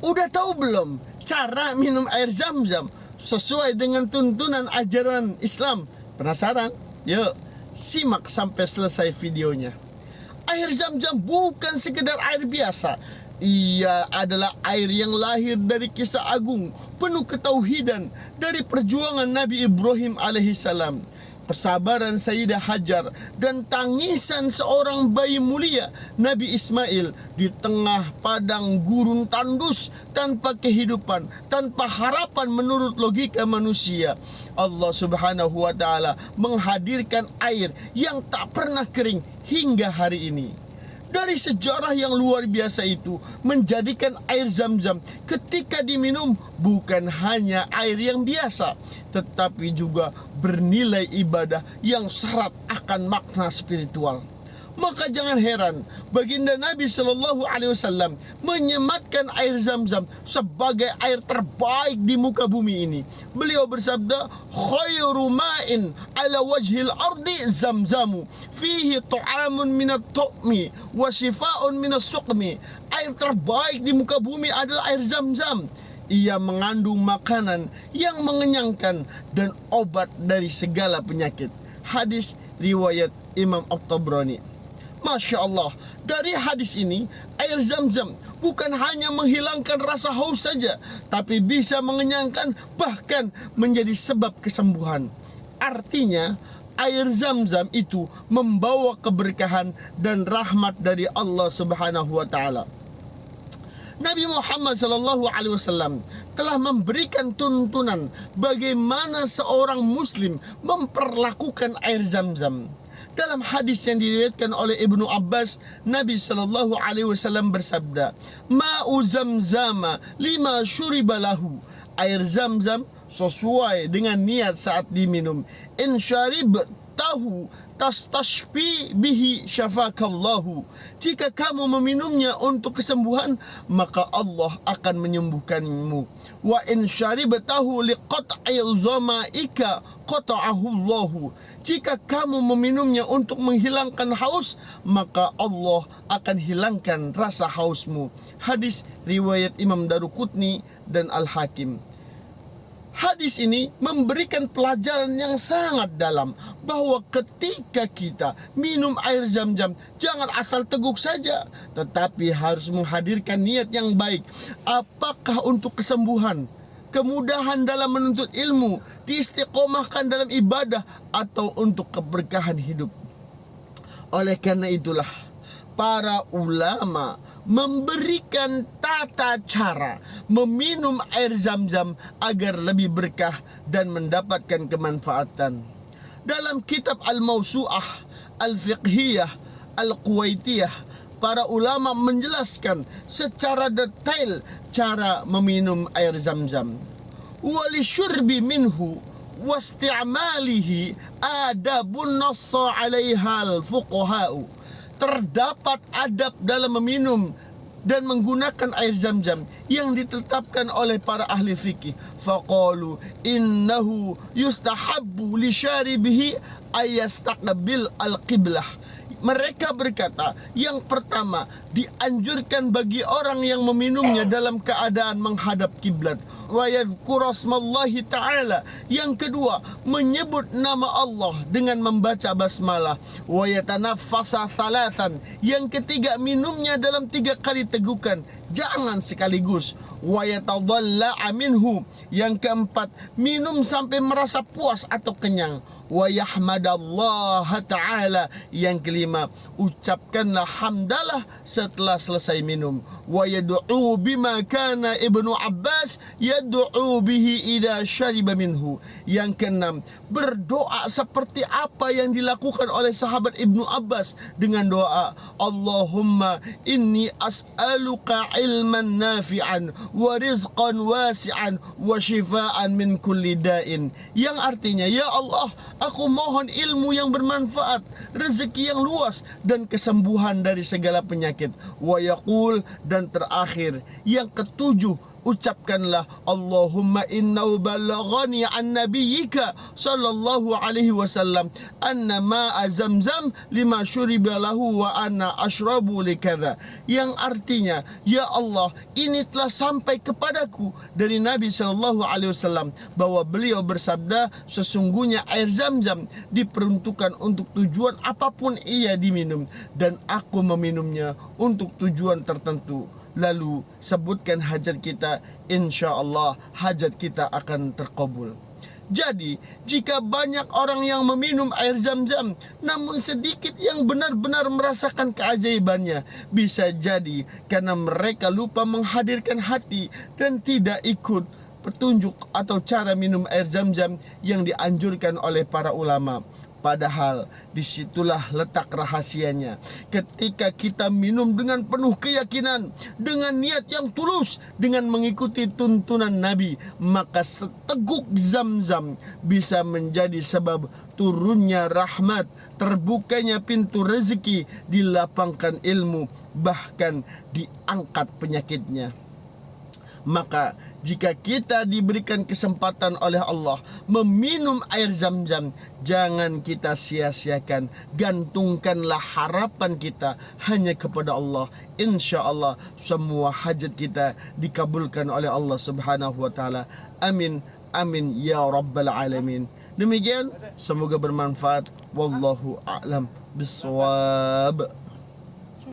Udah tahu belum cara minum air zam-zam sesuai dengan tuntunan ajaran Islam? Penasaran? Yuk, simak sampai selesai videonya. Air zam-zam bukan sekedar air biasa. Ia adalah air yang lahir dari kisah agung penuh ketauhidan dari perjuangan Nabi Ibrahim alaihissalam, kesabaran Sayyidah Hajar, dan tangisan seorang bayi mulia Nabi Ismail di tengah padang gurun tandus tanpa kehidupan, tanpa harapan menurut logika manusia. Allah Subhanahu wa Ta'ala menghadirkan air yang tak pernah kering hingga hari ini. Dari sejarah yang luar biasa itu menjadikan air zam-zam ketika diminum bukan hanya air yang biasa, tetapi juga bernilai ibadah yang syarat akan makna spiritual. Maka jangan heran baginda Nabi SAW menyematkan air zam-zam sebagai air terbaik di muka bumi ini. Beliau bersabda, khairu ma'in ala wajhil ardi zamzamu fihi tu'amun minat tu'mi wa shifa'un minas suqmi. Air terbaik di muka bumi adalah air zam-zam. Ia mengandung makanan yang mengenyangkan dan obat dari segala penyakit. Hadis riwayat Imam At-Tabrani. Masya Allah, dari hadis ini air zam-zam bukan hanya menghilangkan rasa haus saja, tapi bisa mengenyangkan, bahkan menjadi sebab kesembuhan. Artinya air zam-zam itu membawa keberkahan dan rahmat dari Allah Subhanahu wa Ta'ala. Nabi Muhammad SAW telah memberikan tuntunan bagaimana seorang muslim memperlakukan air zam-zam. Dalam hadis yang diriwayatkan oleh Ibnu Abbas, Nabi SAW bersabda, "Ma'u zamzama lima syuriba lahu." Air zam-zam sesuai dengan niat saat diminum. In syarib tahu tastashfi bihi syafakallahu. Jika kamu meminumnya untuk kesembuhan, maka Allah akan menyembuhkanmu. Wa in syaribtahu liqat'i zamaika qata'ahu Allahu. Jika kamu meminumnya untuk menghilangkan haus, maka Allah akan hilangkan rasa hausmu. Hadis riwayat Imam Daruqutni dan Al-Hakim. Hadis ini memberikan pelajaran yang sangat dalam bahwa ketika kita minum air zam-zam, jangan asal teguk saja, tetapi harus menghadirkan niat yang baik. Apakah untuk kesembuhan, kemudahan dalam menuntut ilmu, diistiqomahkan dalam ibadah, atau untuk keberkahan hidup. Oleh karena itulah para ulama memberikan tata cara meminum air zam-zam agar lebih berkah dan mendapatkan kemanfaatan. Dalam kitab Al-Mawsu'ah Al-Fiqhiyah Al-Kuwaitiyah, para ulama menjelaskan secara detail cara meminum air zam-zam. Walisyurbi minhu wasti'malihi adabun nassa 'alaiha al-fuqaha'u. Terdapat adab dalam meminum dan menggunakan air zam-zam yang ditetapkan oleh para ahli fikih. Faqalu innahu yustahabbu li syaribihi ayastaqbil al-qiblah. Mereka berkata, yang pertama, dianjurkan bagi orang yang meminumnya dalam keadaan menghadap kiblat. Wa yadhkura smallahi ta'ala. Yang kedua, menyebut nama Allah dengan membaca basmalah. Wa yatanaffasa thalathan. Yang ketiga, minumnya dalam 3 kali tegukan, jangan sekaligus. Wa yatadhalla'a minhu. Yang keempat, minum sampai merasa puas atau kenyang. Wa yahmadallaha ta'ala. Yang kelima, ucapkanlah hamdalah setelah selesai minum. Wa yad'u bima kana Ibnu Abbas yad'u bihi idza syariba minhu. Yang keenam, berdoa seperti apa yang dilakukan oleh sahabat Ibnu Abbas dengan doa, Allahumma inni as'aluka ilman nafi'an wa rizqan wasi'an wa shifaan min kulli da'in. Yang artinya, ya Allah, aku mohon ilmu yang bermanfaat, rezeki yang luas, dan kesembuhan dari segala penyakit. Wa yaqul, dan terakhir, yang ketujuh, ucapkanlah Allahumma innahu balaghani an nabiyyika sallallahu alaihi wasallam anna ma'a zamzam lima syuriba lahu wa anna ashrabu likadza, yang artinya, ya Allah, ini telah sampai kepadaku dari Nabi sallallahu alaihi wasallam bahwa beliau bersabda, sesungguhnya air Zamzam diperuntukkan untuk tujuan apapun ia diminum, dan aku meminumnya untuk tujuan tertentu. Lalu sebutkan hajat kita, insya Allah hajat kita akan terkabul. Jadi jika banyak orang yang meminum air Zamzam namun sedikit yang benar-benar merasakan keajaibannya, bisa jadi karena mereka lupa menghadirkan hati dan tidak ikut petunjuk atau cara minum air Zamzam yang dianjurkan oleh para ulama. Padahal disitulah letak rahasianya. Ketika kita minum dengan penuh keyakinan, dengan niat yang tulus, dengan mengikuti tuntunan Nabi, maka seteguk Zamzam bisa menjadi sebab turunnya rahmat, terbukanya pintu rezeki, dilapangkan ilmu, bahkan diangkat penyakitnya. Maka jika kita diberikan kesempatan oleh Allah meminum air Zamzam, jangan kita sia-siakan. Gantungkanlah harapan kita hanya kepada Allah. Insya Allah semua hajat kita dikabulkan oleh Allah Subhanahu wa taala. Amin amin ya rabbal alamin. Demikian, semoga bermanfaat. Wallahu a'lam bissawab.